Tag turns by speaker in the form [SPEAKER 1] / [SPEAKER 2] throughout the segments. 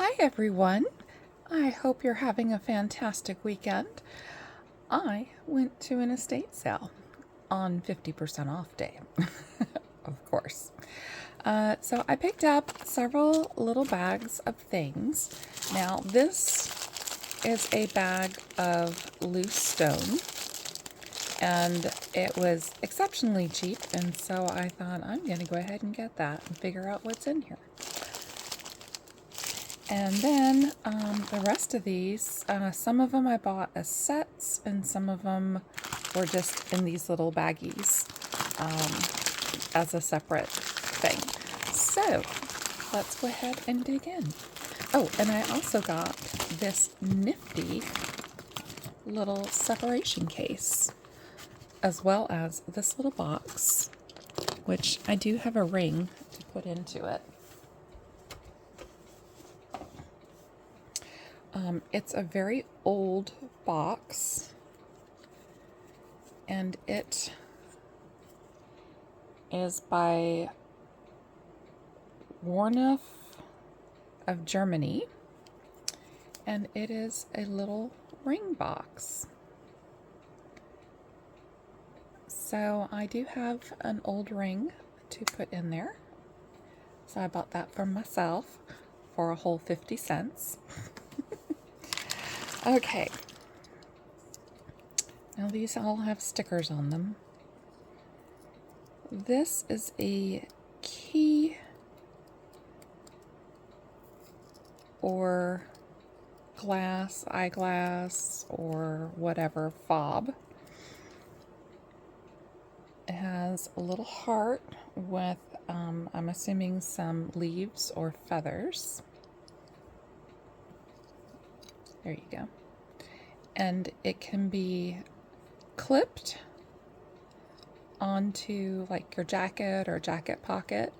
[SPEAKER 1] Hi everyone. I hope you're having a fantastic weekend. I went to an estate sale on 50% off day, of course. So I picked up several little bags of things. Now this is a bag of loose stone, and it was exceptionally cheap, and so I thought I'm going to go ahead and get that and figure out what's in here. And then the rest of these, some of them I bought as sets, and some of them were just in these little baggies as a separate thing. So let's go ahead and dig in. Oh, and I also got this nifty little separation case, as well as this little box, which I do have a ring to put into it. It's a very old box, and it is by Warnow of Germany, and it is a little ring box. So I do have an old ring to put in there. So I bought that for myself for a whole 50 cents. Okay, now these all have stickers on them. This is a key or glass, eyeglass, or whatever fob. It has a little heart with, I'm assuming, some leaves or feathers. There you go. And it can be clipped onto like your jacket or jacket pocket.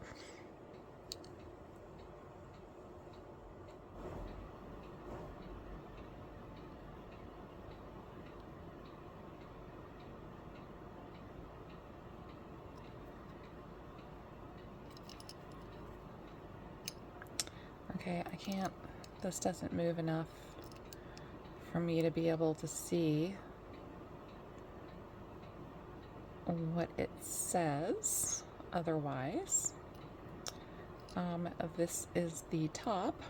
[SPEAKER 1] Okay, I can't, this doesn't move enough for me to be able to see what it says otherwise. This is the top,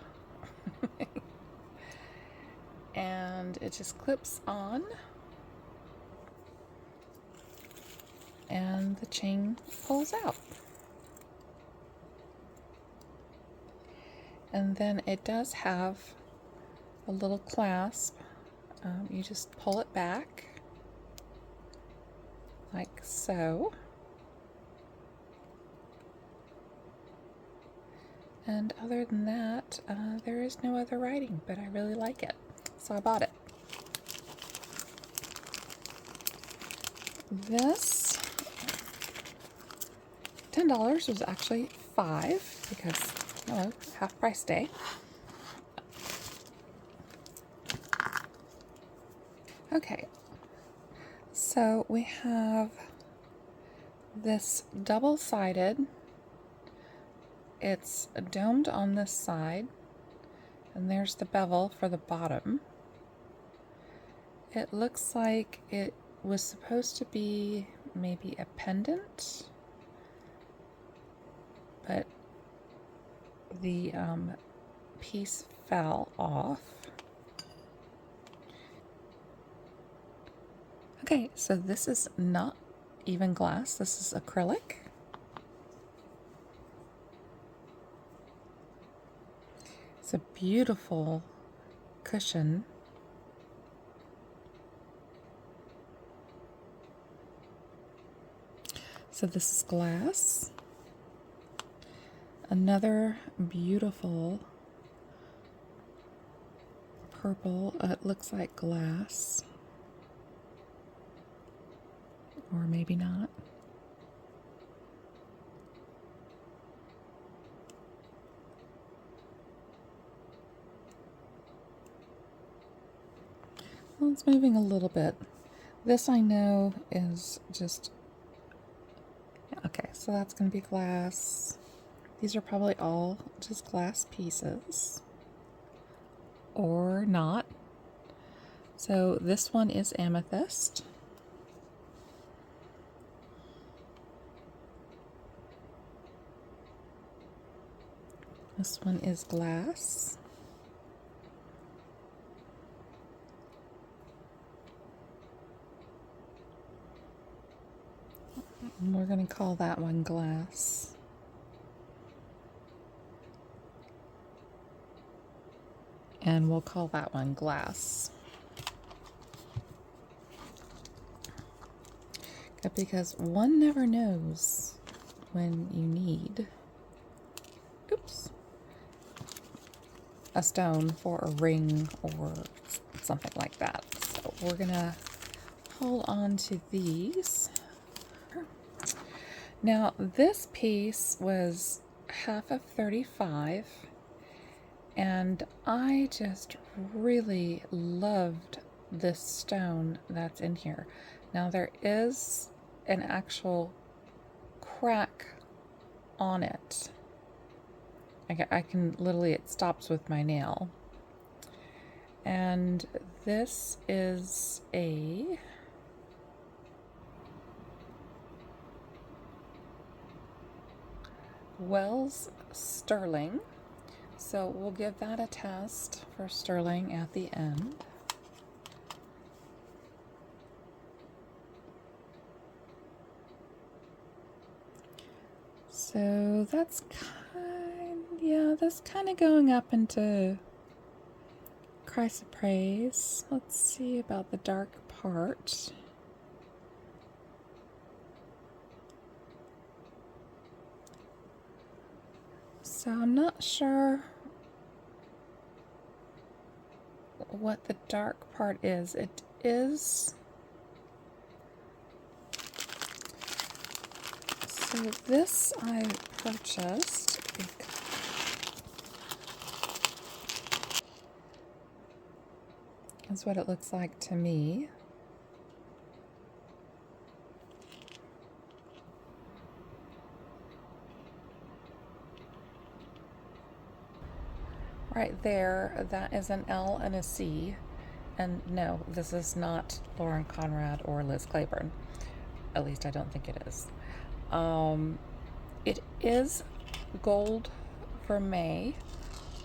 [SPEAKER 1] and it just clips on, and the chain pulls out. And then it does have a little clasp. You just pull it back like so. And other than that, there is no other writing, but I really like it, so I bought it. This $10 was actually $5 because, you know, half price day. Okay, so we have this double-sided. It's domed on this side, and there's the bevel for the bottom. It looks like it was supposed to be maybe a pendant, but the piece fell off. Okay, so this is not even glass, this is acrylic. It's a beautiful cushion. So this is glass. Another beautiful purple, it looks like glass. Or maybe not. Well, it's moving a little bit. This I know is just, okay, so that's going to be glass. These are probably all just glass pieces. or not. So this one is amethyst. This one is glass. And we're going to call that one glass. And we'll call that one glass. Because one never knows when you need, a stone for a ring or something like that. So we're gonna hold on to these. Now this piece was half of 35, and I just really loved this stone that's in here. Now there is an actual crack on it. I can literally, it stops with my nail. And this is a Wells sterling. So we'll give that a test for sterling at the end. So that's kind of going up into chrysoprase. Let's see about the dark part. So I'm not sure what the dark part is. It is... So this I purchased because that's what it looks like to me. Right there, that is an L and a C. And no, this is not Lauren Conrad or Liz Claiborne. At least I don't think it is. It is gold vermeil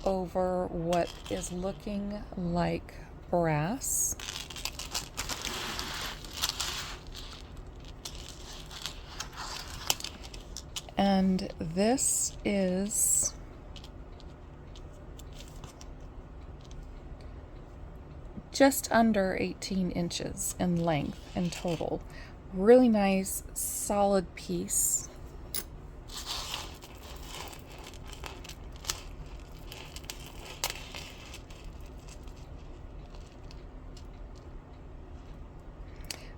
[SPEAKER 1] over what is looking like brass. And this is just under 18 inches in length in total. Really nice, solid piece.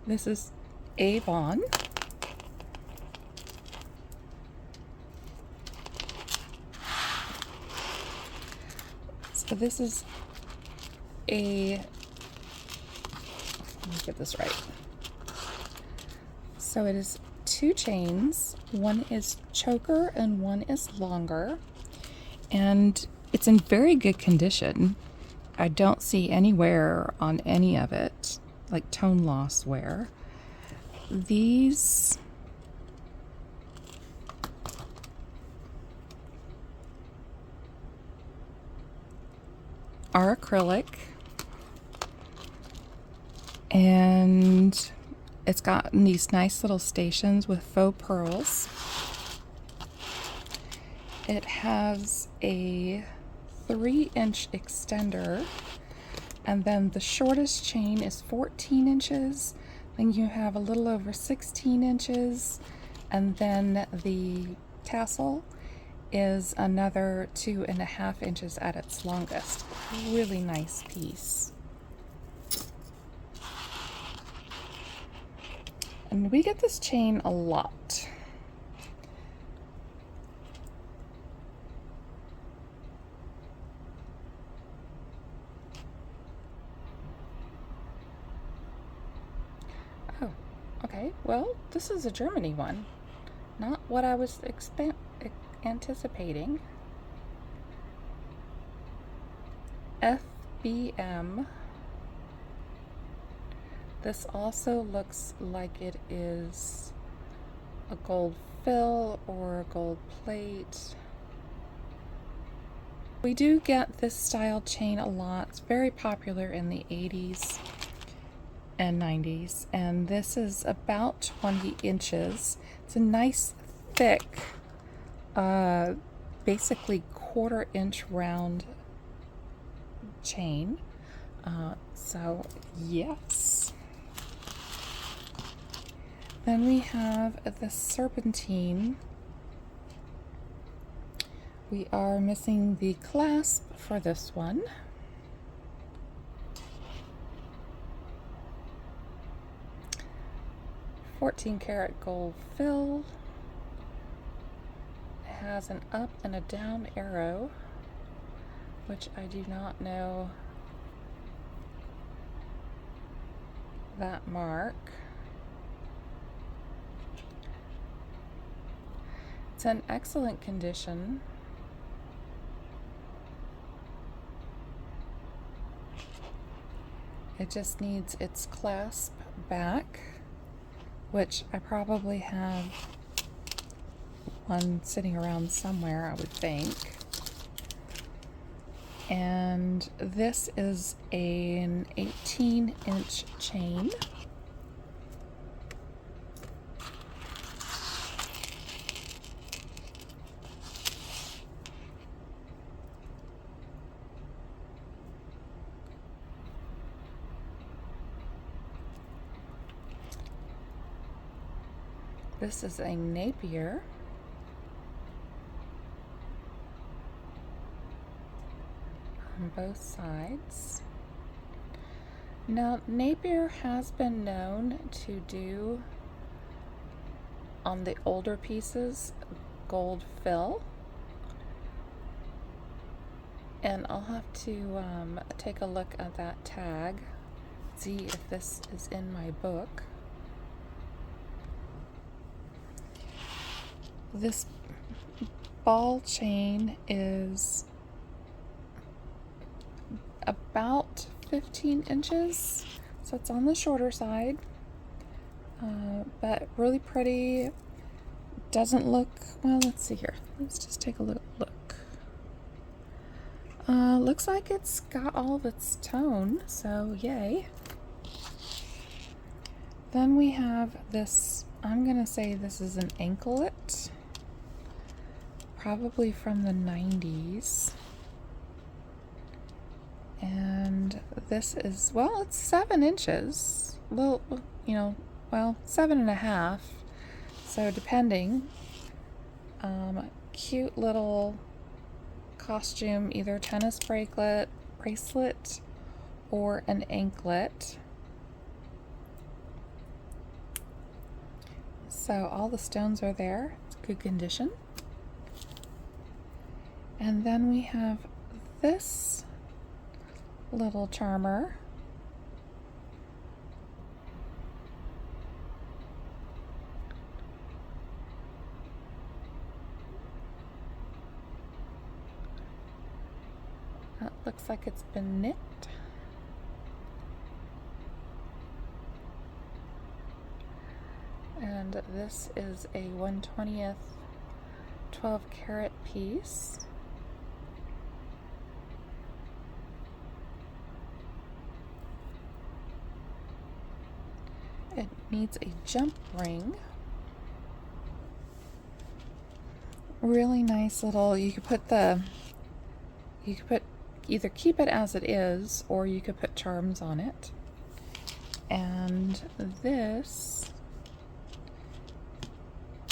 [SPEAKER 1] This is Avon. So this is a, let me get this right. So it is 2 chains. One is choker and one is longer. And it's in very good condition. I don't see any wear on any of it, like tone loss wear. These are acrylic, and it's got these nice little stations with faux pearls. It has a 3-inch extender, and then the shortest chain is 14 inches. Then you have a little over 16 inches, and then the tassel is another 2.5 inches at its longest. Really nice piece. And we get this chain a lot. Oh, okay. Well, this is a Germany one. Not what I was anticipating. FB BM. This also looks like it is a gold fill or a gold plate. We do get this style chain a lot. It's very popular in the 80s and 90s, and this is about 20 inches. It's a nice thick, basically 1/4 inch round chain. So yes. Then we have the serpentine. We are missing the clasp for this one. $14-karat gold fill. It has an up and a down arrow, which I do not know that mark. It's in excellent condition. It just needs its clasp back, which I probably have one sitting around somewhere, I would think. And this is an 18-inch chain. This is a Napier. On both sides. Now, Napier has been known to do, on the older pieces, gold fill. And I'll have to take a look at that tag, see if this is in my book. This ball chain is about 15 inches, so it's on the shorter side, but really pretty. Doesn't look, well, let's see here. Let's just take a look. Looks like it's got all of its tone, so yay. Then we have this, I'm gonna say this is an anklet, probably from the 90s. And this is, well, it's 7 inches, little, you know, well, 7.5, so depending. Cute little costume, either tennis bracelet or an anklet. So all the stones are there. It's good condition. And then we have this little charmer. That looks like it's been knit. And this is a 1/20th 12-karat piece. It needs a jump ring. Really nice little, you could either keep it as it is, or you could put charms on it. And this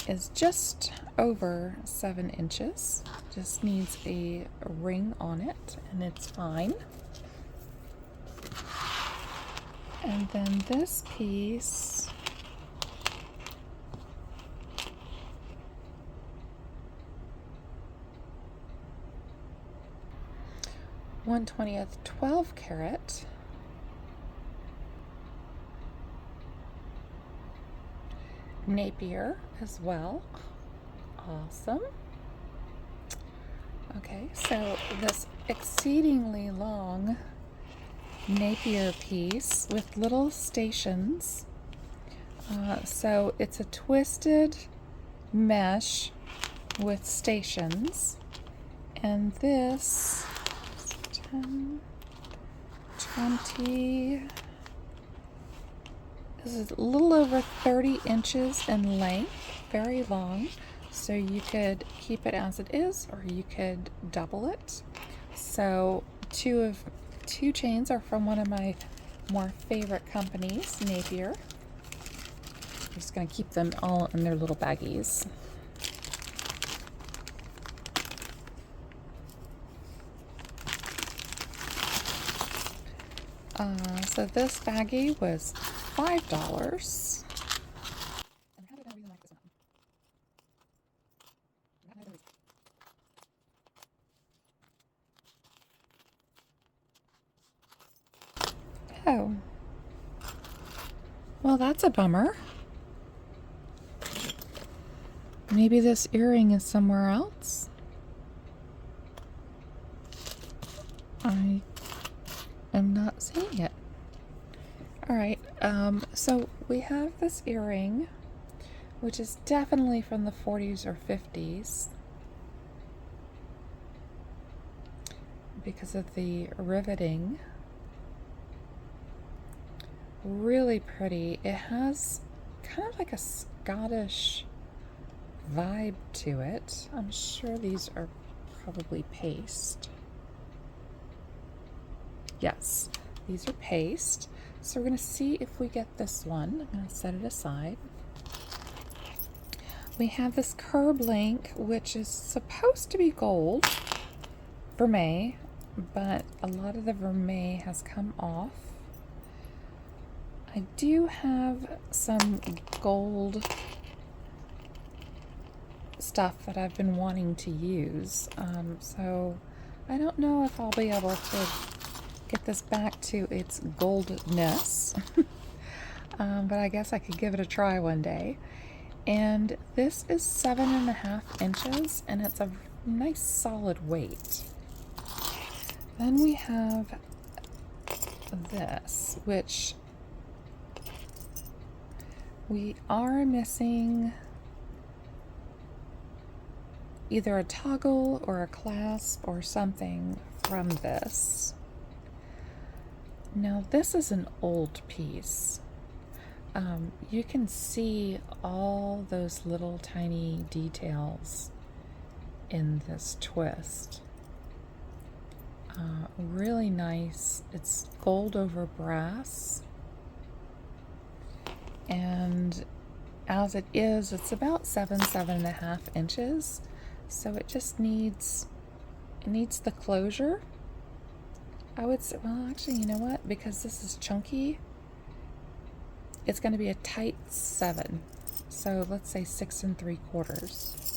[SPEAKER 1] is just over 7 inches. Just needs a ring on it, and it's fine. And then this piece (1/20th 12-karat). Napier as well. Awesome. Okay, so this exceedingly long Napier piece with little stations. So it's a twisted mesh with stations, and this 10, 20, this is a little over 30 inches in length, very long, so you could keep it as it is or you could double it. So two chains are from one of my more favorite companies, Napier. I'm just going to keep them all in their little baggies. So this baggie was $5. Oh, well, that's a bummer. Maybe this earring is somewhere else. I am not seeing it. All right, so we have this earring, which is definitely from the 40s or 50s because of the riveting. Really pretty. It has kind of like a Scottish vibe to it. I'm sure these are probably paste. Yes, these are paste. So we're going to see if we get this one. I'm going to set it aside. We have this curb link, which is supposed to be gold vermeil, but a lot of the vermeil has come off. I do have some gold stuff that I've been wanting to use, so I don't know if I'll be able to get this back to its goldness, but I guess I could give it a try one day. And this is 7.5 inches, and it's a nice solid weight. Then we have this, which we are missing either a toggle or a clasp or something from this. Now this is an old piece. You can see all those little tiny details in this twist. Really nice. It's gold over brass. And as it is, it's about 7.5 inches. So it just needs the closure. I would say, well, actually, you know what? Because this is chunky, it's going to be a tight 7. So let's say 6 3/4.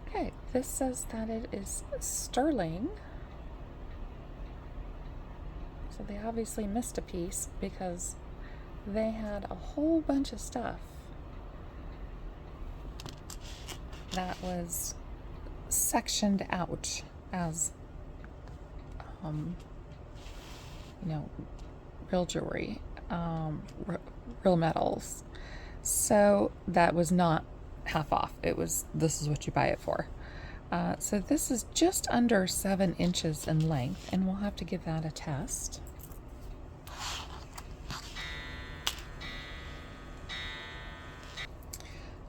[SPEAKER 1] Okay, this says that it is sterling. So they obviously missed a piece because they had a whole bunch of stuff that was sectioned out as, real jewelry, real metals. So that was not half off. It was, this is what you buy it for. So this is just under 7 inches in length, and we'll have to give that a test.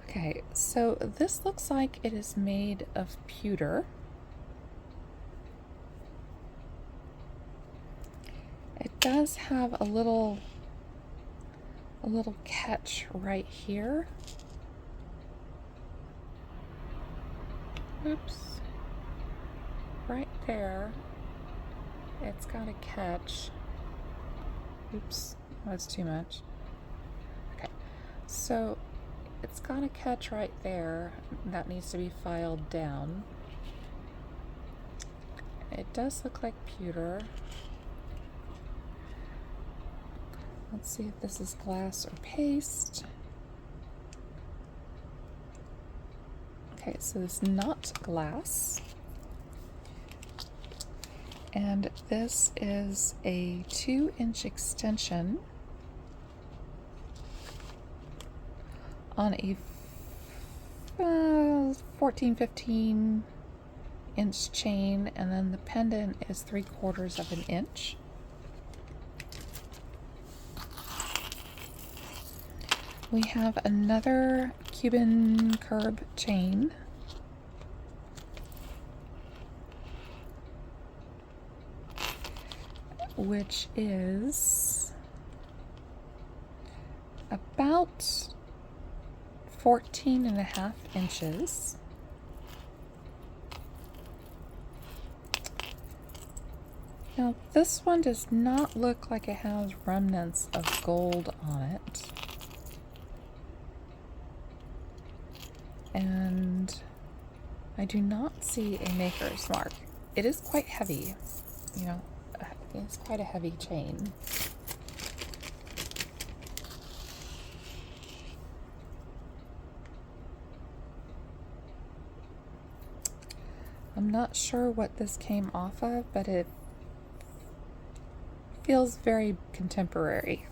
[SPEAKER 1] Okay, so this looks like it is made of pewter. It does have a little catch right here. Oops. Right there. It's got a catch. Oops, that's too much. Okay, so it's got a catch right there that needs to be filed down. It does look like pewter. Let's see if this is glass or paste. Okay, so it's not glass. And this is a 2-inch extension on a 14-15 inch chain, and then the pendant is 3/4 of an inch. We have another Cuban curb chain. Which is about 14.5 inches. Now this one does not look like it has remnants of gold on it. And I do not see a maker's mark. It is quite heavy, you know, it's quite a heavy chain. I'm not sure what this came off of, but it feels very contemporary.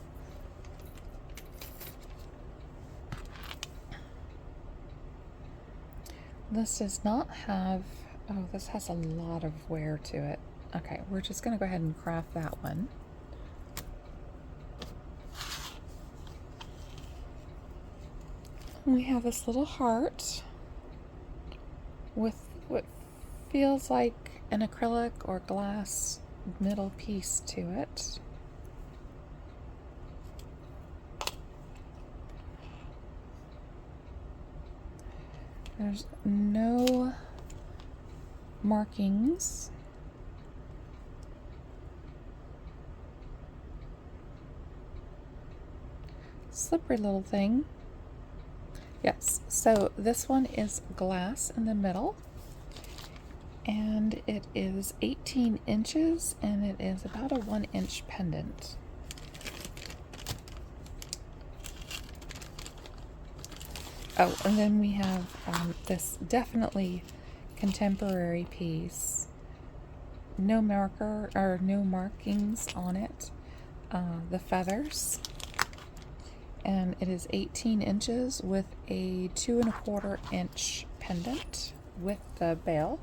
[SPEAKER 1] This does not have, oh, this has a lot of wear to it. Okay, we're just going to go ahead and craft that one. We have this little heart with what feels like an acrylic or glass middle piece to it. There's no markings. Slippery little thing. Yes, so this one is glass in the middle, and it is 18 inches, and it is about a 1-inch pendant. Oh, and then we have this definitely contemporary piece. No marker or no markings on it. The feathers. And it is 18 inches with a 2¼ inch pendant with the bail.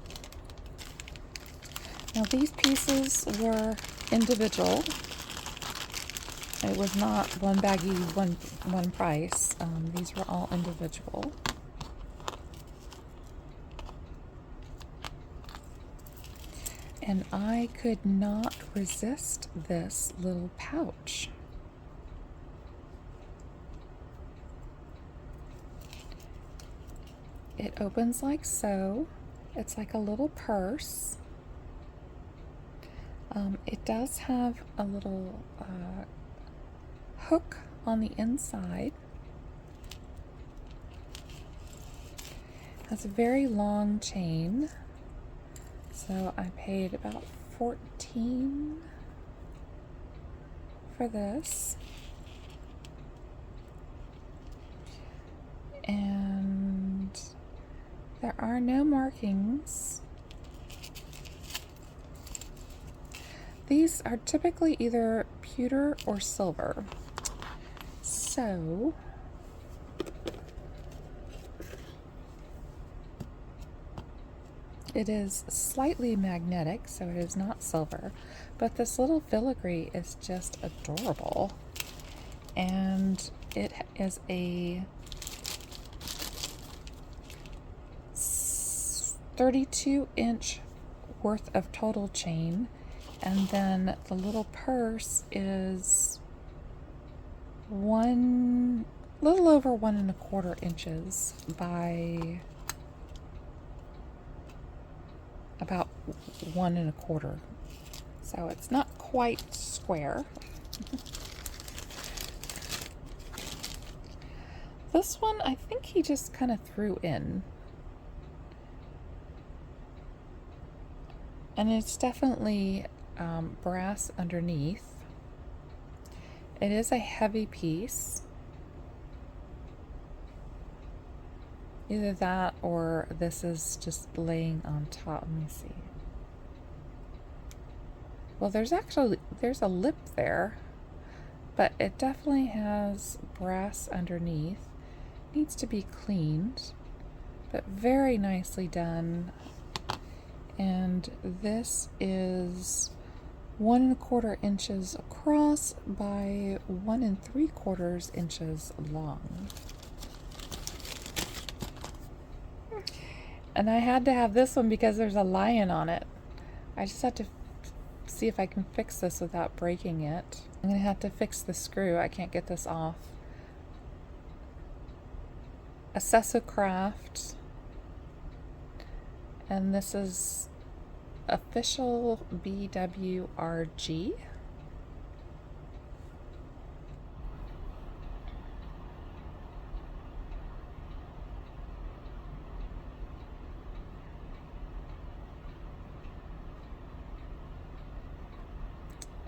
[SPEAKER 1] Now these pieces were individual. It was not one baggie, one price. These were all individual. And I could not resist this little pouch. It opens like so. It's like a little purse. It does have a little hook on the inside. Has a very long chain. So I paid about $14 for this. And there are no markings. These are typically either pewter or silver. So it is slightly magnetic, so it is not silver, but this little filigree is just adorable. And it is a 32-inch worth of total chain, and then the little purse is little over 1¼ inches by about 1¼ so it's not quite square. This one I think he just kind of threw in, And it's definitely brass underneath. It is a heavy piece. Either that or this is just laying on top. Let me see. Well, there's a lip there, but it definitely has brass underneath. Needs to be cleaned, but very nicely done. And this is 1 1/4 inches across by 1 3/4 inches long. And I had to have this one because there's a lion on it. I just had to see if I can fix this without breaking it. I'm going to have to fix the screw. I can't get this off. Accessocraft. And this is official BWRG.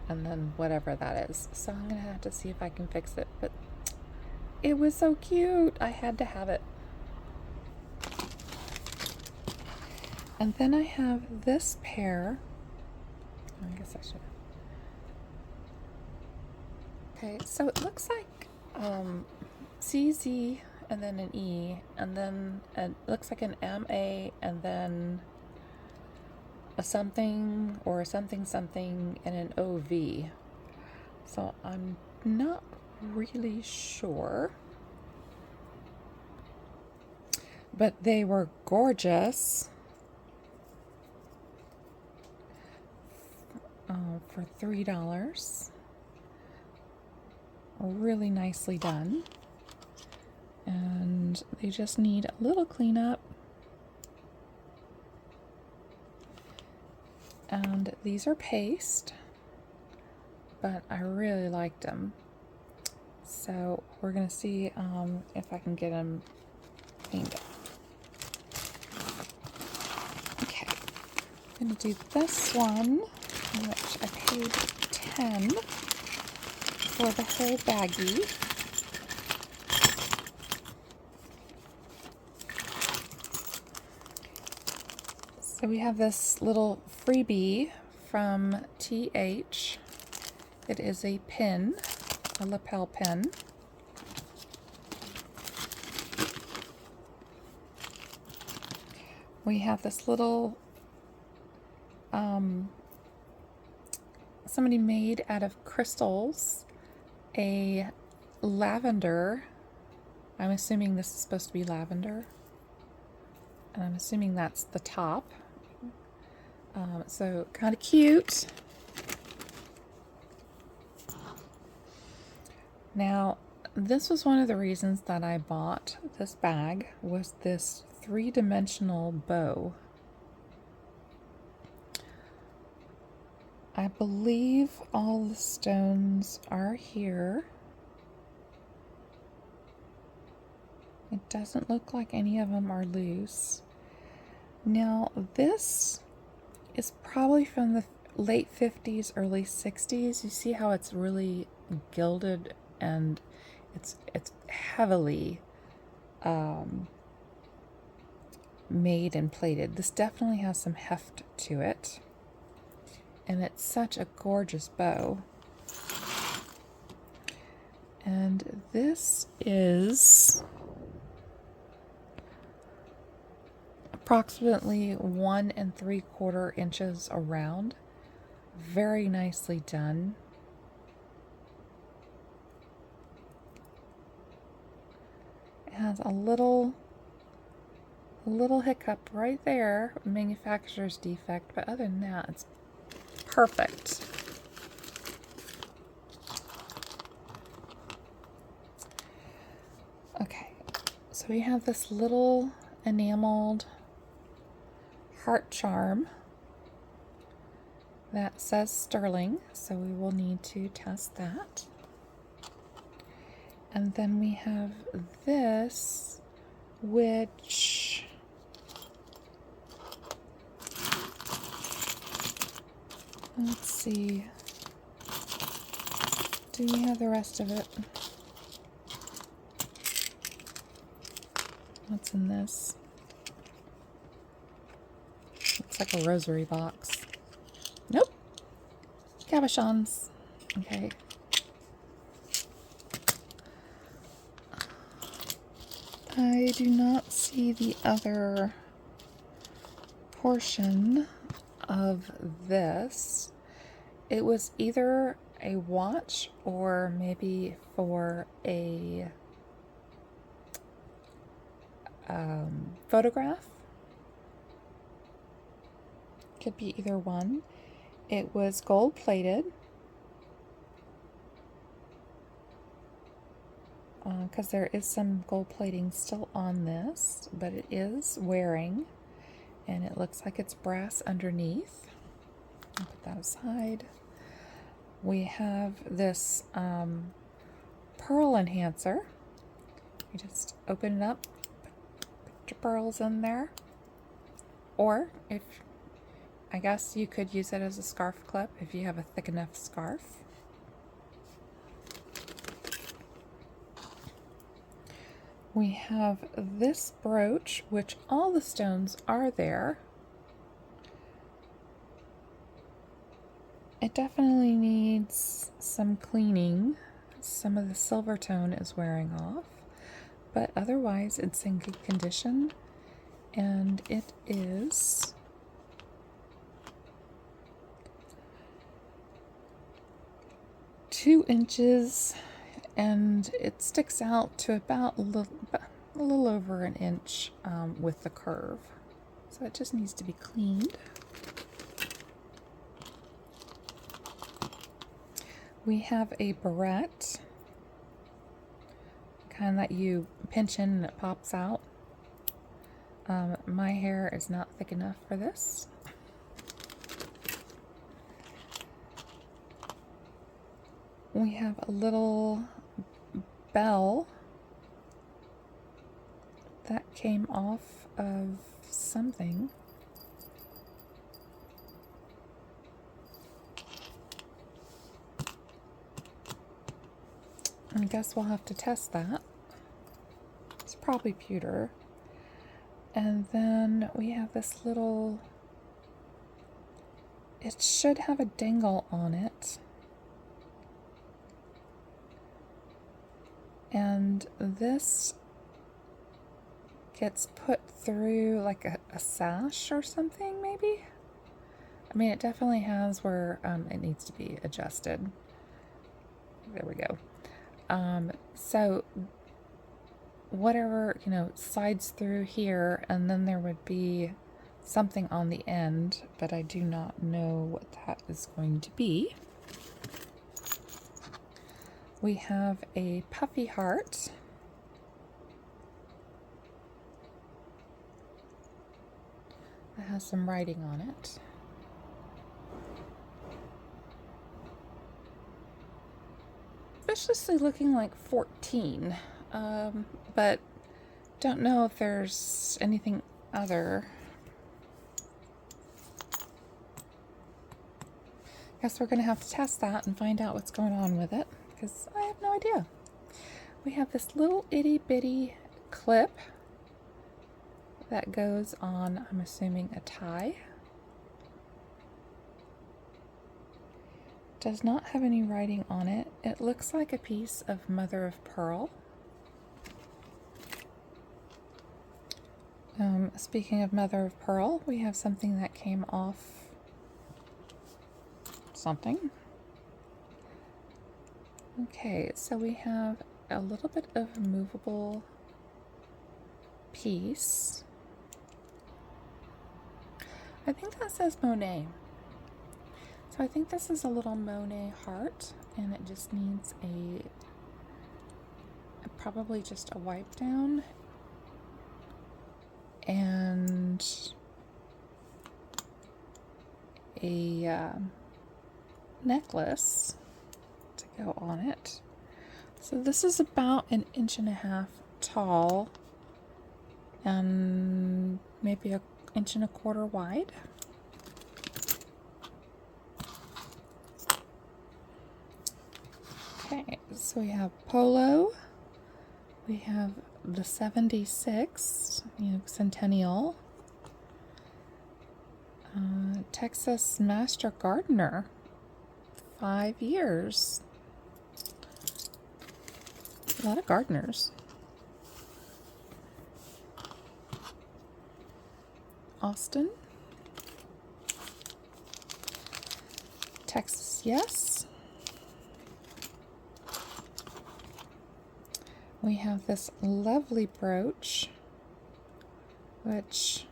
[SPEAKER 1] And then whatever that is. So I'm gonna have to see if I can fix it, but it was so cute. I had to have it. And then I have this pair. I guess I should. Okay, so it looks like CZ and then an E, and then it looks like an MA and then a something or a something something and an OV. So I'm not really sure, but they were gorgeous for $3. Really nicely done, and they just need a little cleanup. And these are paste, but I really liked them. So we're gonna see if I can get them cleaned up. Okay, I'm gonna do this one, which I paid $10 for the whole baggie. So we have this little freebie from TH. It is a pin, a lapel pin. We have this little, somebody made out of crystals, a lavender. I'm assuming this is supposed to be lavender. And I'm assuming that's the top. So kind of cute. Now, this was one of the reasons that I bought this bag, was this 3-dimensional bow. I believe all the stones are here. It doesn't look like any of them are loose. Now, this is probably from the late 50s, early 60s. You see how it's really gilded and it's heavily made and plated. This definitely has some heft to it. And it's such a gorgeous bow. And this is approximately 1 3/4 inches around. Very nicely done. It has a little hiccup right there, manufacturer's defect, but other than that, it's perfect. Okay, so we have this little enameled heart charm that says sterling, so we will need to test that. And then we have this, which Let's see. Do we have the rest of it? What's in this? Looks like a rosary box. Nope. Cabochons. Okay. I do not see the other portion of this. It was either a watch or maybe for a photograph. Could be either one. It was gold plated. Because there is some gold plating still on this, but it is wearing, and it looks like it's brass underneath. I'll put that aside. We have this pearl enhancer. You just open it up, put your pearls in there, or if I guess you could use it as a scarf clip if you have a thick enough scarf. We have this brooch, which all the stones are there. It definitely needs some cleaning. Some of the silver tone is wearing off, but otherwise it's in good condition. And it is $2 inches, and it sticks out to about a little over an inch with the curve. So it just needs to be cleaned. We have a barrette, kind that you pinch in and it pops out. My hair is not thick enough for this. We have a little bell that came off of something. I guess we'll have to test that. It's probably pewter. And then we have this little, it should have a dangle on it. And this gets put through like a sash or something, maybe? I mean, it definitely has where it needs to be adjusted. There we go. So whatever, slides through here, and then there would be something on the end, but I do not know what that is going to be. We have a puffy heart. That has some writing on it. Suspiciously looking like 14, but don't know if there's anything other. Guess we're gonna have to test that and find out what's going on with it, because I have no idea. We have this little itty bitty clip that goes on, I'm assuming, a tie. Does not have any writing on it. It looks like a piece of mother of pearl. Speaking of mother of pearl, we have something that came off something. Okay, so we have a little bit of a movable piece. I think that says Monet. So I think this is a little Monet heart, and it just needs probably just a wipe down and a necklace to go on it. So this is about 1.5 inches tall and maybe 1.25 inches wide. So we have Polo, we have the 76, Centennial, Texas Master Gardener, 5 years. A lot of gardeners. Austin, Texas Yes. We have this lovely brooch, which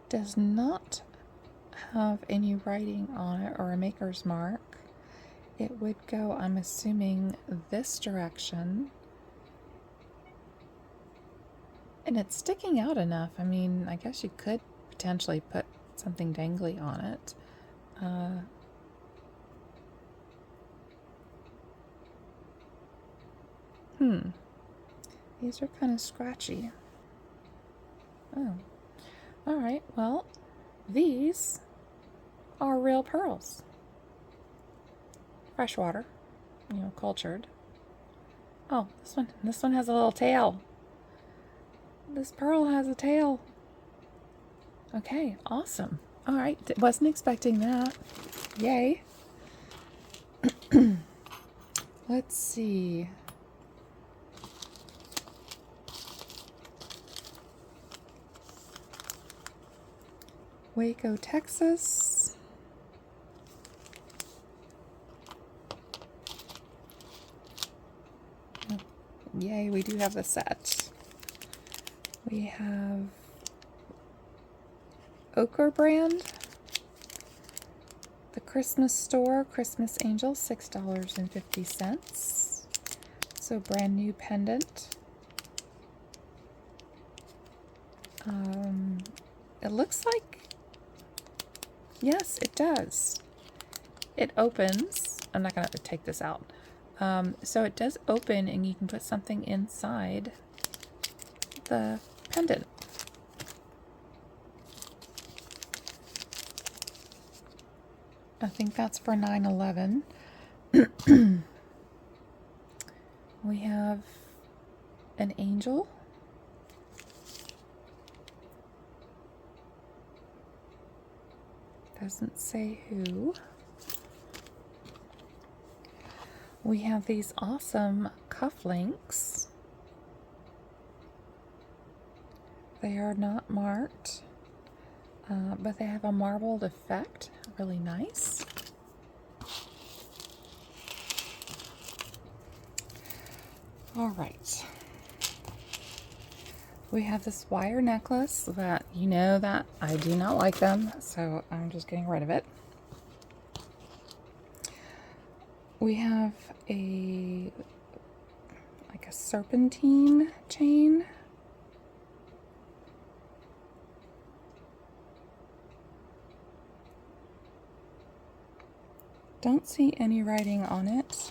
[SPEAKER 1] does not have any writing on it or a maker's mark. It would go, I'm assuming, this direction. And it's sticking out enough. I mean, I guess you could potentially put something dangly on it. These are kind of scratchy. Oh. Alright, well, these are real pearls. Freshwater, cultured. Oh, this one has a little tail. This pearl has a tail. Okay, awesome. Alright, wasn't expecting that. Yay. Let's see. Waco, Texas. Oh, yay, we do have the set. We have Ochre brand. The Christmas Store Christmas Angel, $6.50. So brand new pendant. It looks like, yes, it does. It opens. I'm not going to take this out. So it does open and you can put something inside the pendant. I think that's for $9.11. We have an angel. Doesn't say who. We have these awesome cufflinks. They are not marked, but they have a marbled effect. Really nice. All right. We have this wire necklace that that I do not like them, so I'm just getting rid of it. We have a serpentine chain. Don't see any writing on it.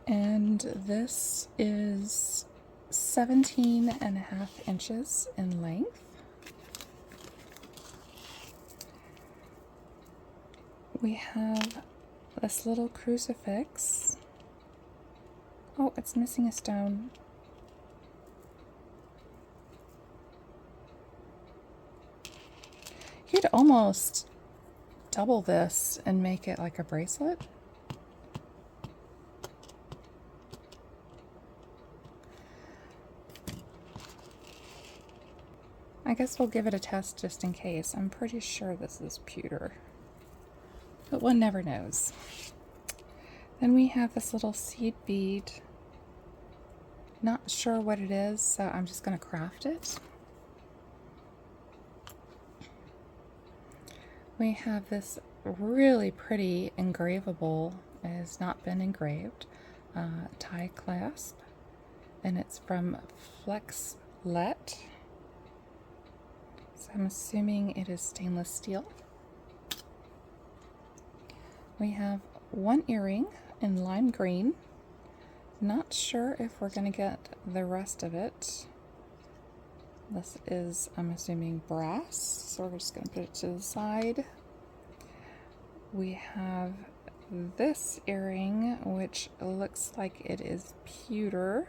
[SPEAKER 1] And this is 17.5 inches in length. We have this little crucifix. Oh, it's missing a stone. You could almost double this and make it like a bracelet. I guess we'll give it a test just in case. I'm pretty sure this is pewter, but one never knows. Then we have this little seed bead. Not sure what it is, so I'm just going to craft it. We have this really pretty engravable. It has not been engraved. Tie clasp, and it's from Flexlet. So I'm assuming it is stainless steel. We have one earring in lime green. Not sure if we're going to get the rest of it. This is, I'm assuming, brass, so we're just going to put it to the side. We have this earring, which looks like it is pewter.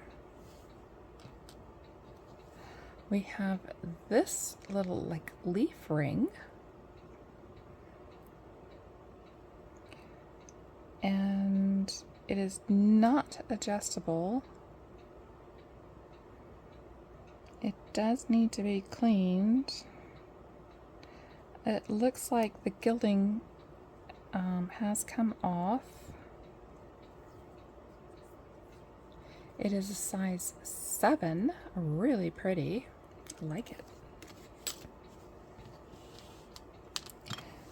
[SPEAKER 1] We have this little like leaf ring. And it is not adjustable. It does need to be cleaned. It looks like the gilding has come off. It is a size 7, really pretty. I like it.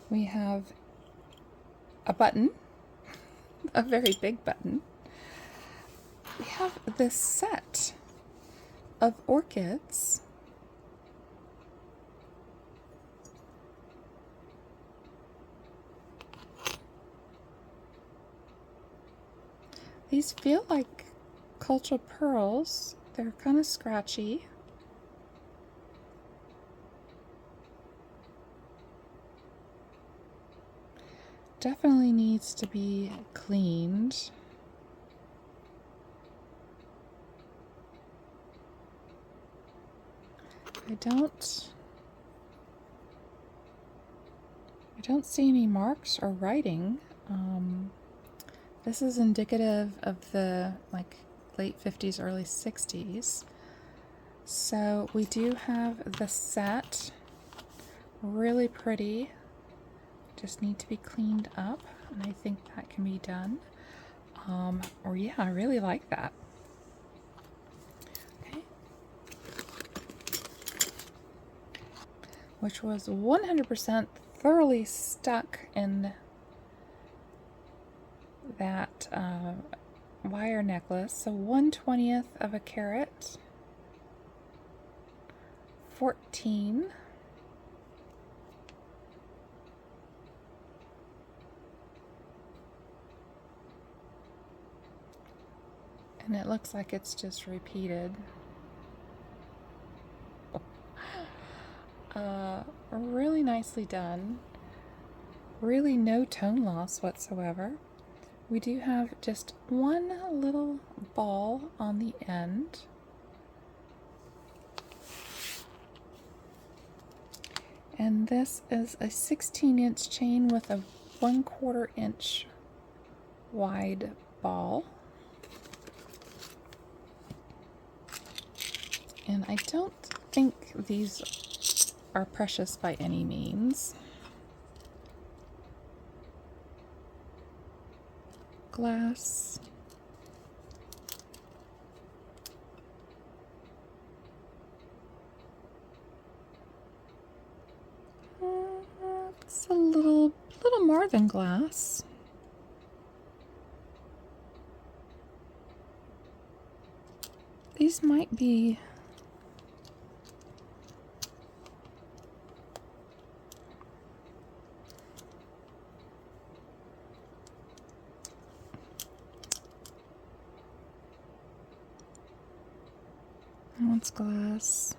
[SPEAKER 1] We have a button, a very big button. We have this set of orchids. These feel like cultural pearls. They're kind of scratchy. Definitely needs to be cleaned. I don't see any marks or writing. This is indicative of the like late 50s, early 60s. So we do have the set, really pretty. Just need to be cleaned up, and I think that can be done. Or yeah, I really like that. Okay. Which was 100% thoroughly stuck in that wire necklace. So 1/20th of a carat, 14. And it looks like it's just repeated. Really nicely done. Really no tone loss whatsoever. We do have just one little ball on the end. And this is a 16-inch chain with a 1/4 inch wide ball. And I don't think these are precious by any means. Glass. It's a little more than glass. These might be that one's glass.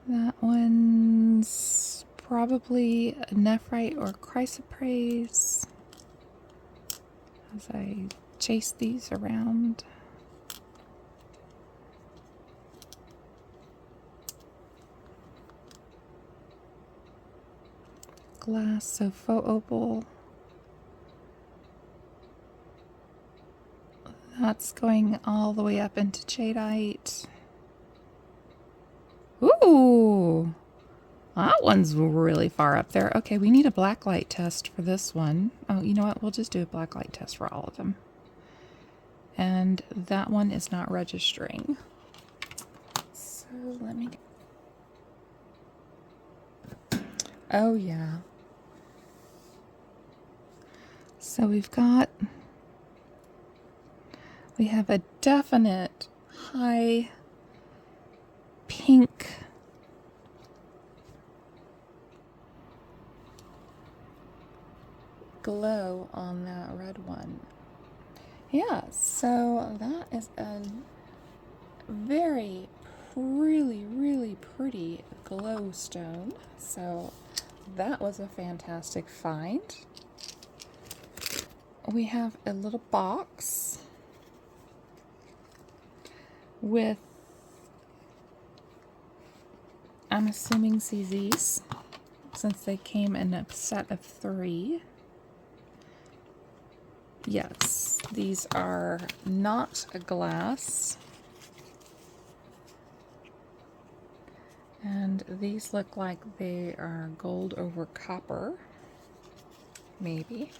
[SPEAKER 1] That one's probably a nephrite or chrysoprase. As I chase these around. Glass, so faux opal. That's going all the way up into jadeite. Ooh! That one's really far up there. Okay, we need a blacklight test for this one. Oh, you know what? We'll just do a blacklight test for all of them. And that one is not registering. So let me... Oh, yeah. So we have a definite high pink glow on that red one. Yeah, so that is a really pretty glow stone. So that was a fantastic find. We have a little box with, I'm assuming CZs, since they came in a set of 3. Yes, these are not a glass. And these look like they are gold over copper, maybe.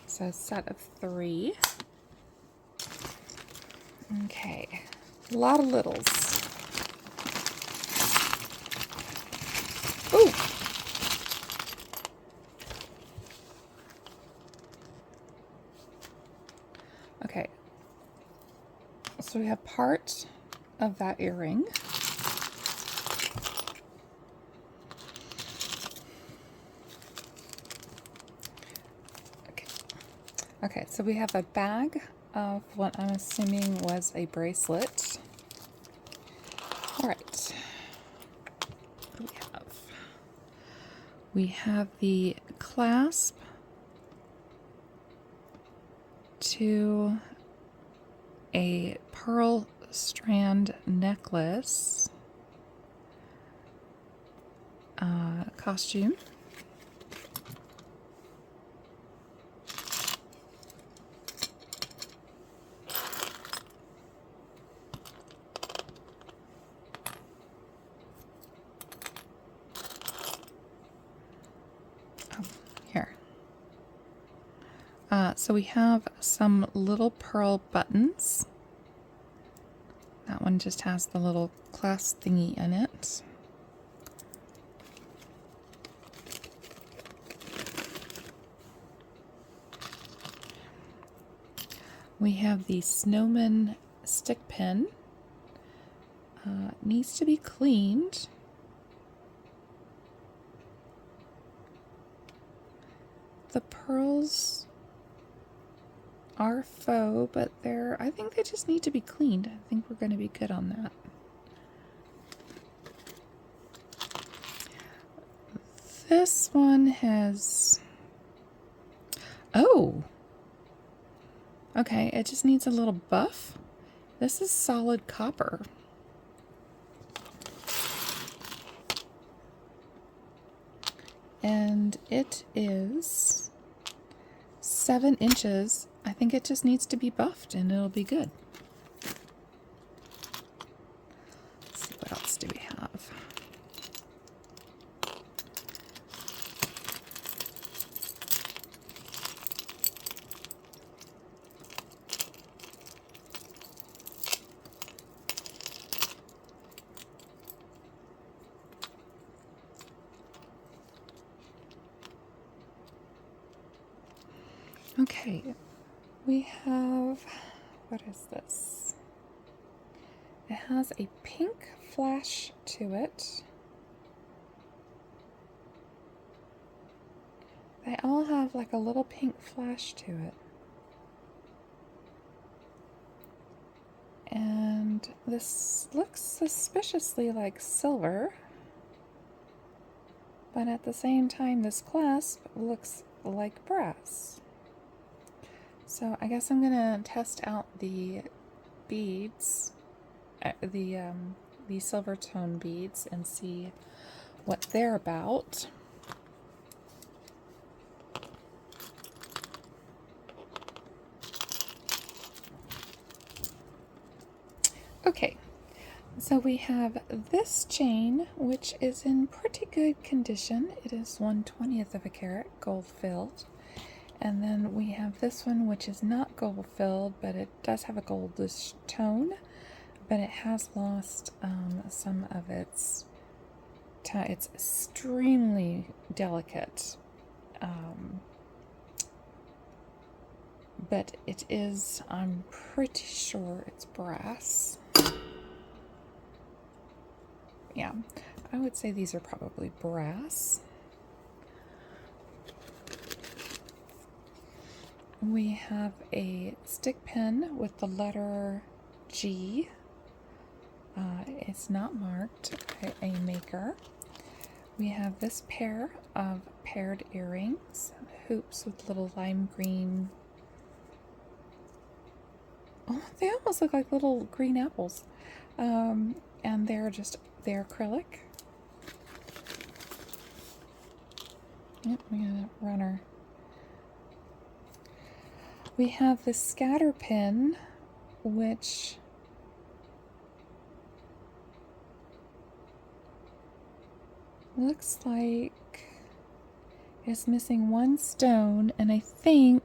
[SPEAKER 1] So a set of 3. Okay, a lot of littles. Ooh! Okay, so we have part of that earring. Okay, so we have a bag of what I'm assuming was a bracelet. All right. What do we have? We have the clasp to a pearl strand necklace costume. Here. So we have some little pearl buttons. That one just has the little clasp thingy in it. We have the snowman stick pin. Needs to be cleaned. The pearls are faux, but I think they just need to be cleaned. I think we're going to be good on that. This one has... Oh! Okay, it just needs a little buff. This is solid copper. And it is 7 inches. I think it just needs to be buffed and it'll be good. Let's see, what else do we have? Okay, we have, what is this? It has a pink flash to it. They all have like a little pink flash to it. And this looks suspiciously like silver, but at the same time this clasp looks like brass. So I guess I'm gonna test out the beads, the silver tone beads, and see what they're about. Okay, so we have this chain, which is in pretty good condition. It is 1/20th of a carat, gold filled. And then we have this one, which is not gold filled, but it does have a goldish tone, but it has lost some of its it's extremely delicate, but it is, I'm pretty sure it's brass. Yeah, I would say these are probably brass. We have a stick pin with the letter G. It's not marked by a maker. We have this pair of paired earrings, hoops with little lime green. Oh, they almost look like little green apples. And they're acrylic. Yep, we got a runner. We have the scatter pin, which looks like it's missing one stone, and I think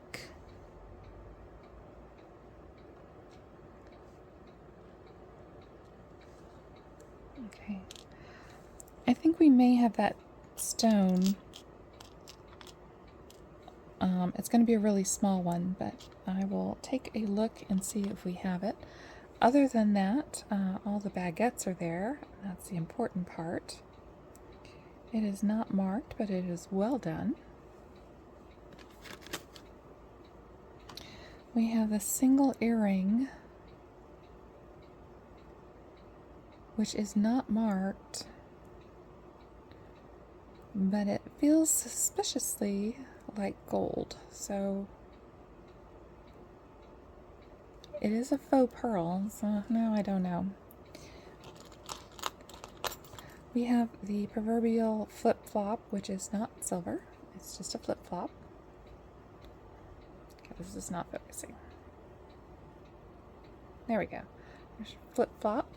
[SPEAKER 1] we may have that stone. It's going to be a really small one, but I will take a look and see if we have it. Other than that, all the baguettes are there. That's the important part. It is not marked, but it is well done. We have a single earring, which is not marked, but it feels suspiciously like gold, so it is a faux pearl, so no, I don't know. We have the proverbial flip-flop, which is not silver, it's just a flip-flop. Okay, this is not focusing. There we go. There's flip-flop.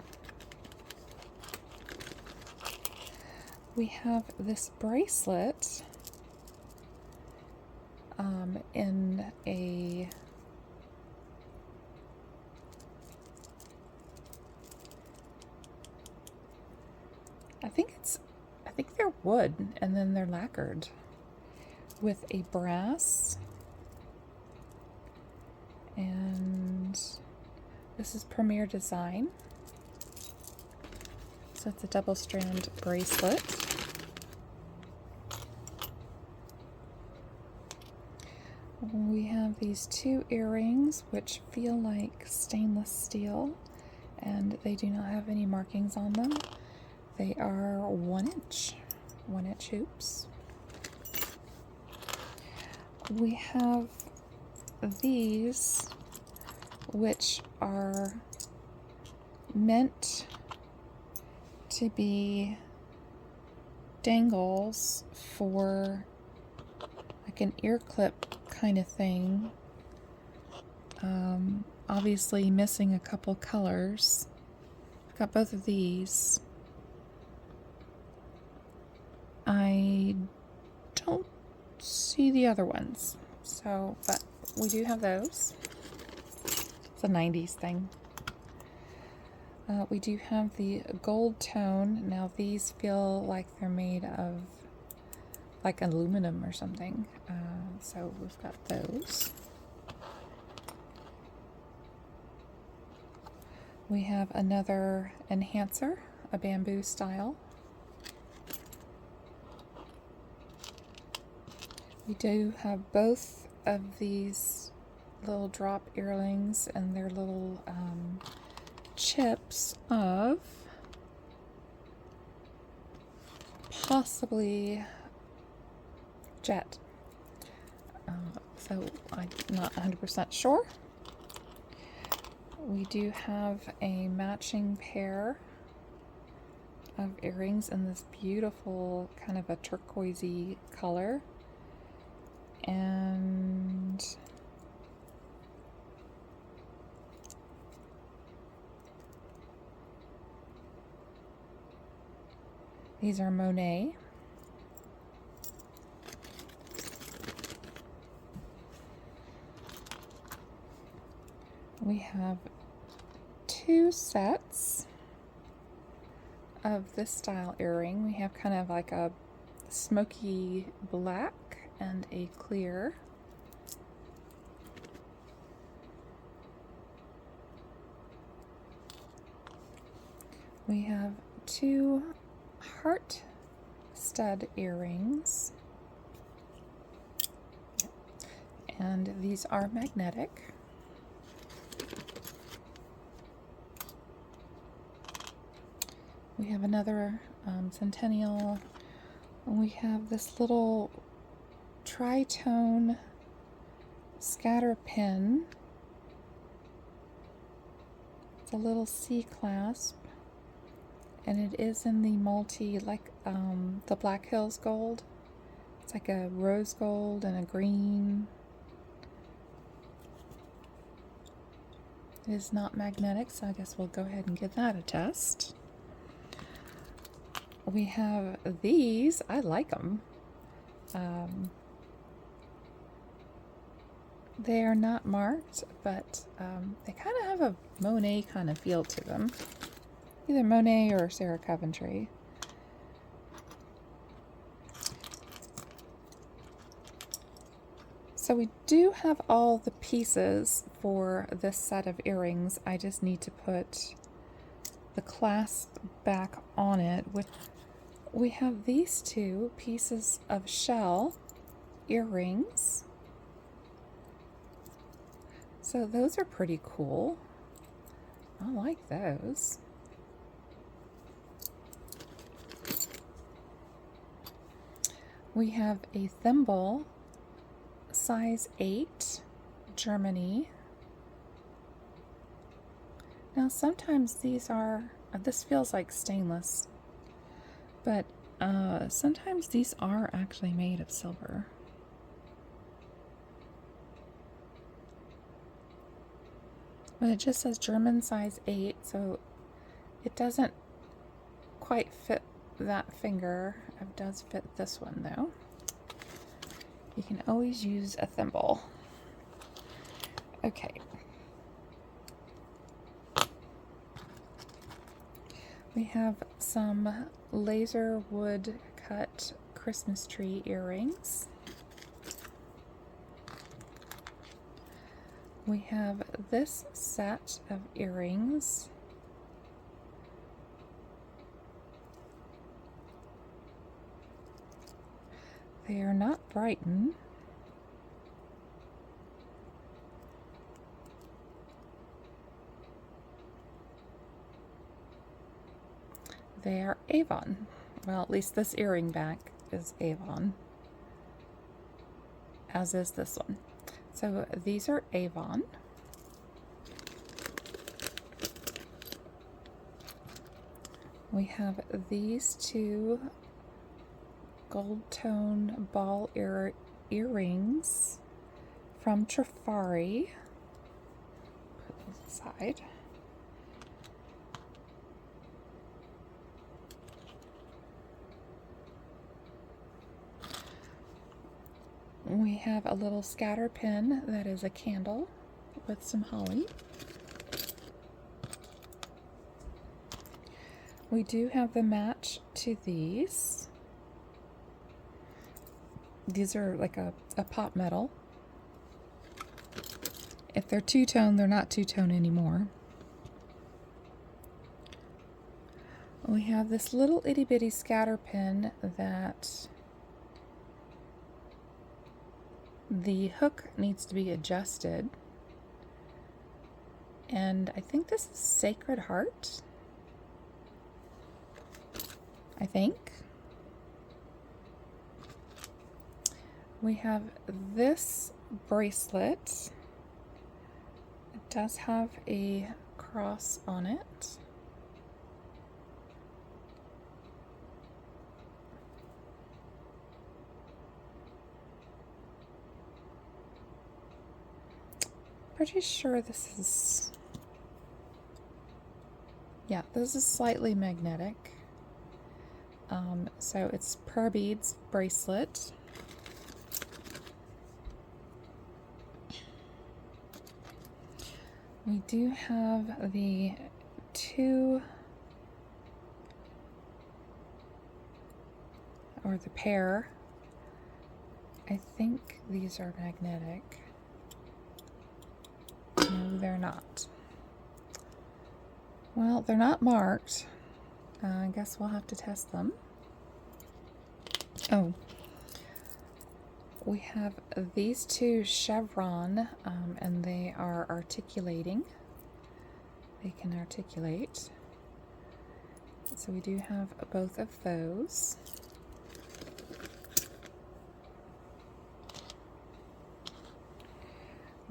[SPEAKER 1] We have this bracelet in a I think they're wood, and then they're lacquered with a brass, and this is Premier Design. So it's a double strand bracelet. We have these two earrings which feel like stainless steel, and they do not have any markings on them. They are 1 inch hoops. We have these, which are meant to be dangles for like an ear clip kind of thing. Obviously missing a couple colors. I've got both of these. I don't see the other ones, so, but we do have those. It's a 90s thing. We do have the gold tone. Now these feel like they're made of like aluminum or something. So we've got those. We have another enhancer, a bamboo style. We do have both of these little drop earrings and their little chips of possibly jet. So I'm not 100% sure. We do have a matching pair of earrings in this beautiful kind of a turquoisey color. And these are Monet. We have two sets of this style earring. We have kind of like a smoky black and a clear. We have two heart stud earrings, and these are magnetic. We have another Centennial We have this little tritone scatter pin. It's a little C clasp, and it is in the multi, like the Black Hills gold. It's like a rose gold and a green. It is not magnetic, so I guess we'll go ahead and give that a test. We have these. I like them. They are not marked, but they kind of have a Monet kind of feel to them. Either Monet or Sarah Coventry. So we do have all the pieces for this set of earrings. I just need to put the clasp back on it. We have these two pieces of shell earrings. So those are pretty cool. I like those. We have a thimble, size 8, Germany. Now sometimes these are, this feels like stainless, but sometimes these are actually made of silver. But it just says German size 8, so it doesn't quite fit that finger. It does fit this one though. You can always use a thimble. Okay. We have some laser wood cut Christmas tree earrings. We have this set of earrings. They are not Brighton. They are Avon. Well, at least this earring back is Avon, as is this one. So these are Avon. We have these two gold tone ball earrings from Trifari. Put these aside. We have a little scatter pin that is a candle with some holly. We do have the match to these. These are like a pop metal. If they're two-tone, they're not two-tone anymore. We have this little itty-bitty scatter pin that the hook needs to be adjusted. And I think this is Sacred Heart. I think. We have this bracelet. It does have a cross on it. Pretty sure this is, yeah, this is slightly magnetic. So it's Pearl Beads bracelet. We do have the two, or the pair. I think these are magnetic. No, they're not. Well, they're not marked. I guess we'll have to test them. Oh, we have these two chevron, and they are articulating. They can articulate. So we do have both of those.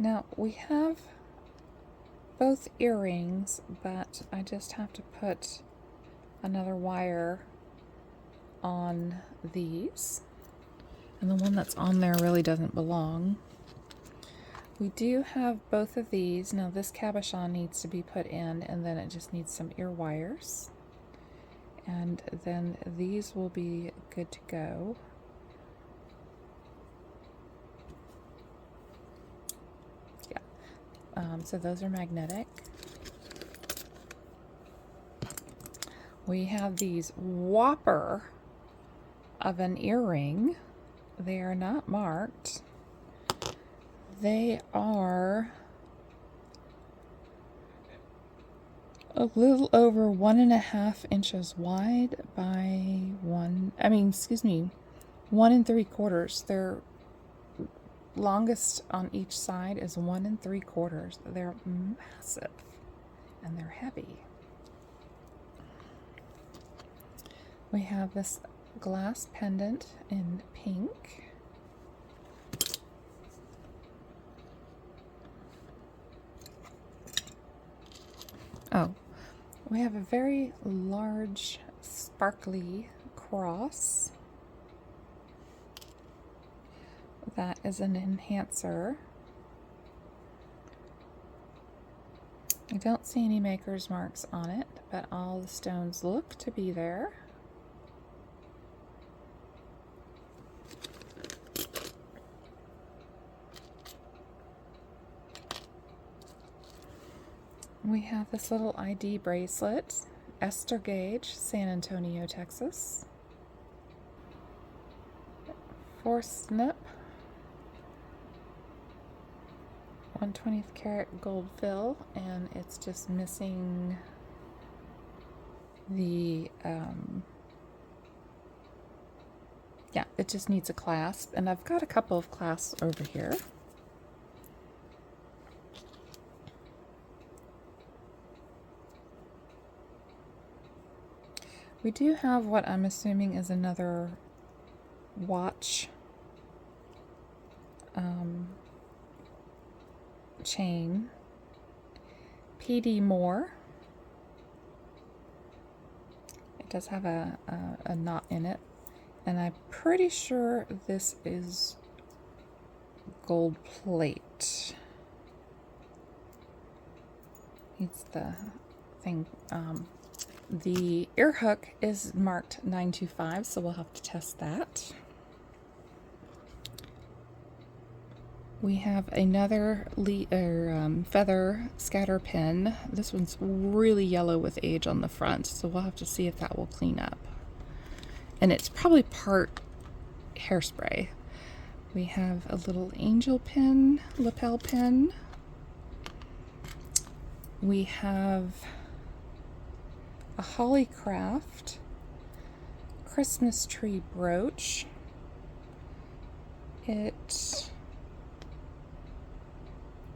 [SPEAKER 1] Now we have both earrings, but I just have to put another wire on these. And the one that's on there really doesn't belong. We do have both of these. Now this cabochon needs to be put in, and then it just needs some ear wires. And then these will be good to go. Yeah. So those are magnetic. We have these whopper of an earring. They are not marked. They are a little over 1.5 inches wide by 1 3/4. Their longest on each side is 1 3/4. They're massive and they're heavy. We have this glass pendant in pink. Oh, we have a very large, sparkly cross. That is an enhancer. I don't see any maker's marks on it, but all the stones look to be there. We have this little ID bracelet, Esther Gage, San Antonio, Texas. 4 snip, 1/20 karat gold fill, and it's just missing the, yeah, it just needs a clasp, and I've got a couple of clasps over here. We do have what I'm assuming is another watch chain. PD Moore. It does have a knot in it, and I'm pretty sure this is gold plate. It's the thing. The ear hook is marked 925, so we'll have to test that. We have another feather scatter pin. This one's really yellow with age on the front, so we'll have to see if that will clean up. And it's probably part hairspray. We have a little angel pin, lapel pin. We have a Hollycraft Christmas tree brooch. It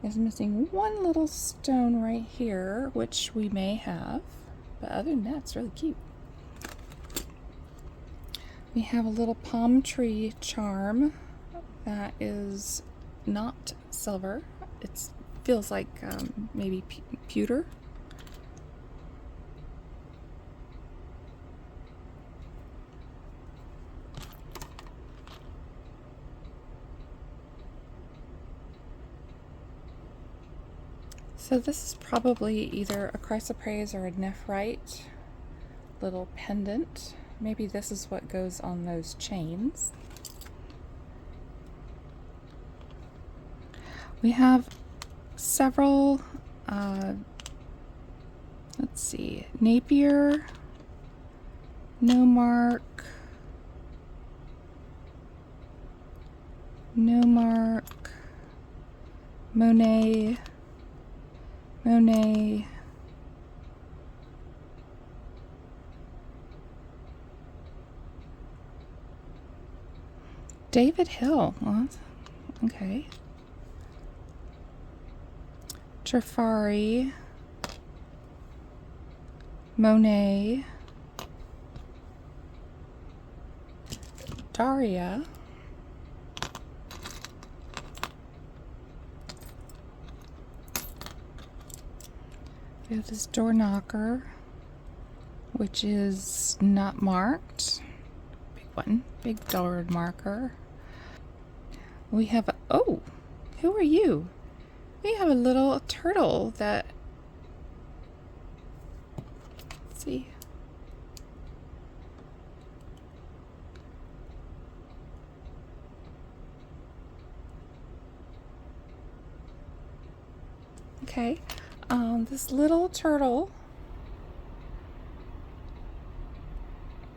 [SPEAKER 1] is missing one little stone right here, which we may have, but other than that, it's really cute. We have a little palm tree charm that is not silver. It feels like maybe pewter. So this is probably either a chrysoprase or a nephrite little pendant. Maybe this is what goes on those chains. We have several, let's see, Napier, no mark, Monet, David Hill. Well, okay. Trifari, Monet, Daria, We have this door knocker, which is not marked. Big one, big door marker. We have a, oh, who are you? We have a little turtle that, let's see. Okay, this little turtle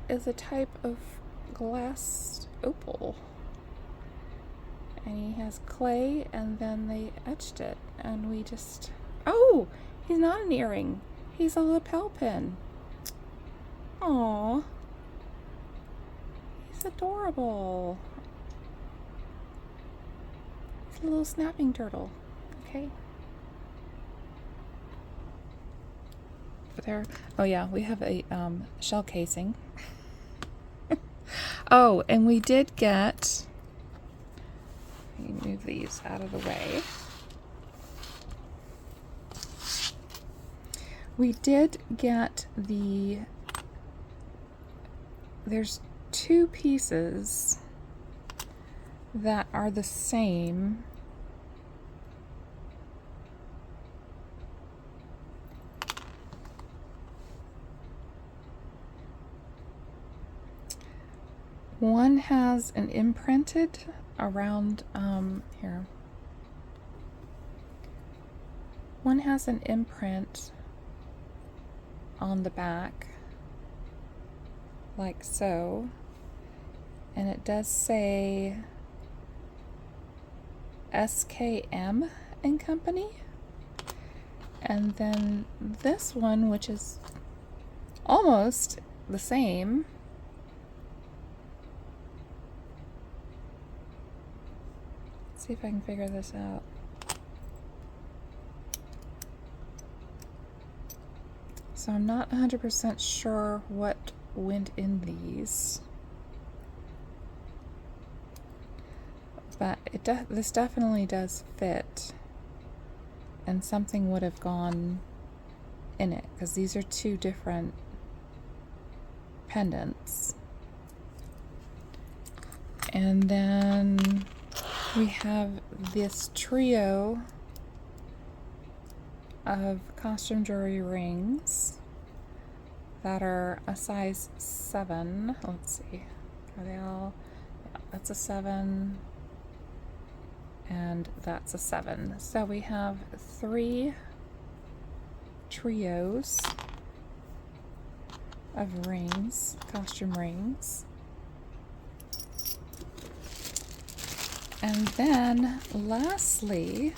[SPEAKER 1] is a type of glass opal. And he has clay, and then they etched it, and we just, oh, he's not an earring. He's a lapel pin. Aww. He's adorable. He's a little snapping turtle. Okay. There. Oh yeah, we have a shell casing. Oh, and we did get, let me move these out of the way. We did get there's two pieces that are the same. One has an imprinted around, here. One has an imprint on the back, like so. And it does say SKM and Company. And then this one, which is almost the same, see if I can figure this out. So I'm not 100% sure what went in these, but this definitely does fit, and something would have gone in it because these are two different pendants. And then we have this trio of costume jewelry rings that are a size 7. Let's see, are they all? Yeah, that's a 7, and that's a 7. So we have 3 trios of rings, costume rings. And then lastly,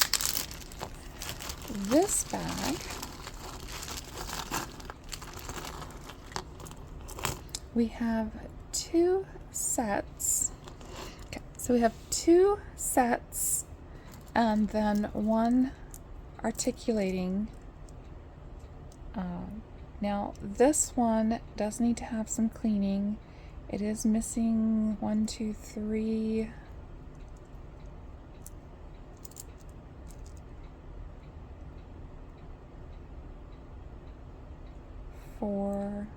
[SPEAKER 1] this bag, we have 2 sets. Okay, so we have 2 sets and then one articulating. Now this one does need to have some cleaning. It is missing 1, 2, 3. 4,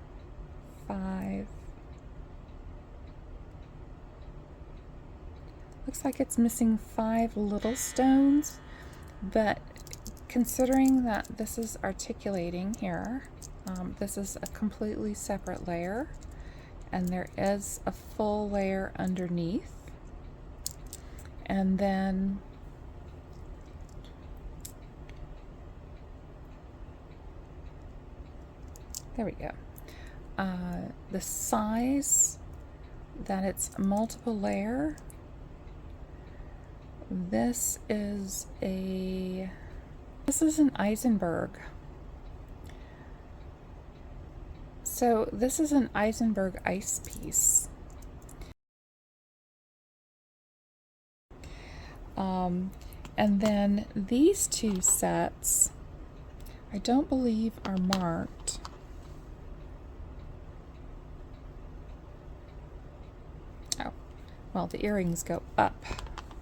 [SPEAKER 1] 5. Looks like it's missing 5 little stones, but considering that this is articulating here, this is a completely separate layer, and there is a full layer underneath. And then there we go. The size that it's multiple layer, this is an Eisenberg. So this is an Eisenberg ice piece. And then these 2 sets, I don't believe are marked. Oh, well, the earrings go up,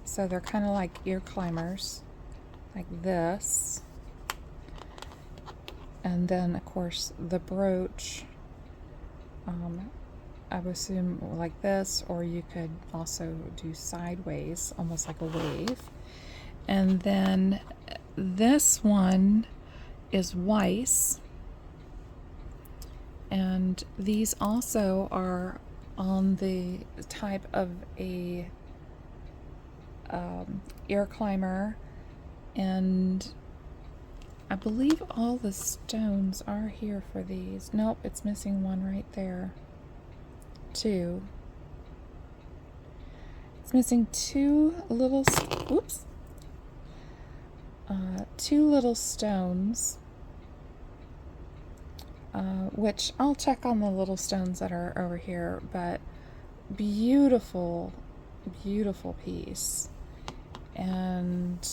[SPEAKER 1] so they're kind of like ear climbers, like this. And then, of course, the brooch, I would assume like this, or you could also do sideways, almost like a wave. And then this one is Weiss, and these also are on the type of a ear climber, and I believe all the stones are here for these. Nope, it's missing one right there. Two. It's missing two little, oops, two little stones, which I'll check on the little stones that are over here, but beautiful, beautiful piece. And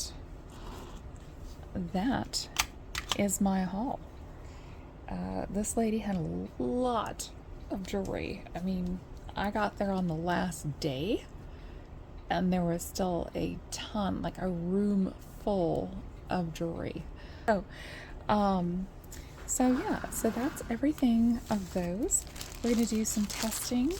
[SPEAKER 1] that is my haul. This lady had a lot of jewelry. I mean, I got there on the last day and there was still a ton, like a room full of jewelry. So yeah, so that's everything of those. We're going to do some testing.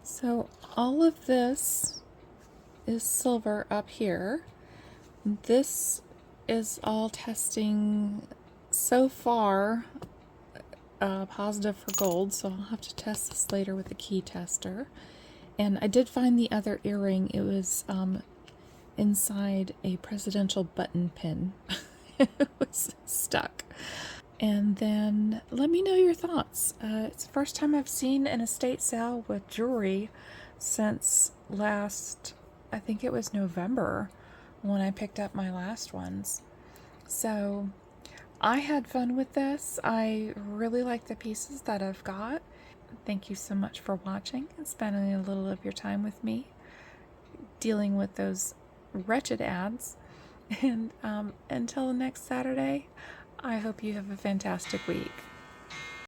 [SPEAKER 1] So all of this is silver up here. This is all testing so far positive for gold, so I'll have to test this later with the key tester. And I did find the other earring. It was inside a presidential button pin. It was stuck. And then let me know your thoughts. It's the first time I've seen an estate sale with jewelry since last, I think it was November when I picked up my last ones. So I had fun with this. I really like the pieces that I've got. Thank you so much for watching and spending a little of your time with me dealing with those wretched ads. And until next Saturday, I hope you have a fantastic week.